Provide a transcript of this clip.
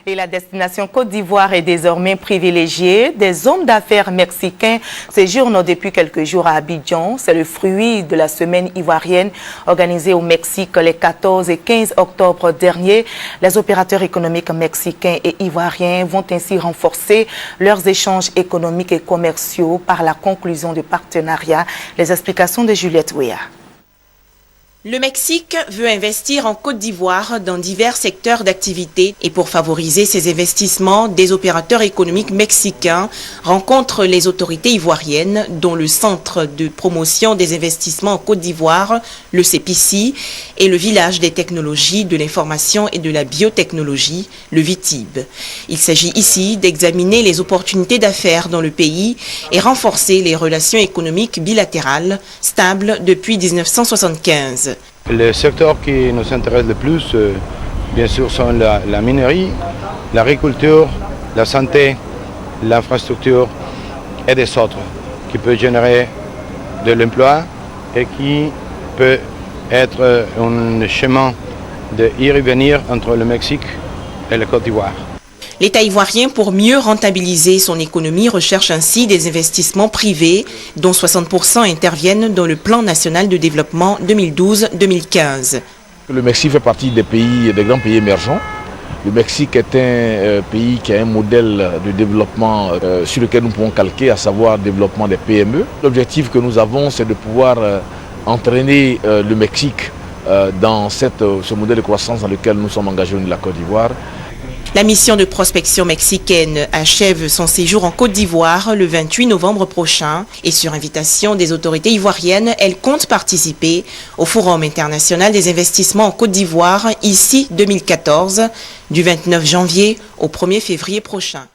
Et la destination Côte d'Ivoire est désormais privilégiée. Des hommes d'affaires mexicains séjournent depuis quelques jours à Abidjan. C'est le fruit de la semaine ivoirienne organisée au Mexique les 14 et 15 octobre dernier. Les opérateurs économiques mexicains et ivoiriens vont ainsi renforcer leurs échanges économiques et commerciaux par la conclusion de partenariats. Les explications de Juliette Ouéa. Le Mexique veut investir en Côte d'Ivoire dans divers secteurs d'activité et pour favoriser ces investissements, des opérateurs économiques mexicains rencontrent les autorités ivoiriennes, dont le Centre de promotion des investissements en Côte d'Ivoire, le CEPICI, et le Village des technologies, de l'information et de la biotechnologie, le VITIB. Il s'agit ici d'examiner les opportunités d'affaires dans le pays et renforcer les relations économiques bilatérales stables depuis 1975. Les secteurs qui nous intéressent le plus, bien sûr, sont la minerie, l'agriculture, la santé, l'infrastructure et des autres, qui peuvent générer de l'emploi et qui peut être un chemin d'y revenir entre le Mexique et la Côte d'Ivoire. L'État ivoirien, pour mieux rentabiliser son économie, recherche ainsi des investissements privés, dont 60% interviennent dans le plan national de développement 2012-2015. Le Mexique fait partie des grands pays émergents. Le Mexique est un pays qui a un modèle de développement sur lequel nous pouvons calquer, à savoir le développement des PME. L'objectif que nous avons, c'est de pouvoir entraîner le Mexique dans ce modèle de croissance dans lequel nous sommes engagés au niveau de la Côte d'Ivoire. La mission de prospection mexicaine achève son séjour en Côte d'Ivoire le 28 novembre prochain et sur invitation des autorités ivoiriennes, elle compte participer au Forum international des investissements en Côte d'Ivoire, ici 2014, du 29 janvier au 1er février prochain.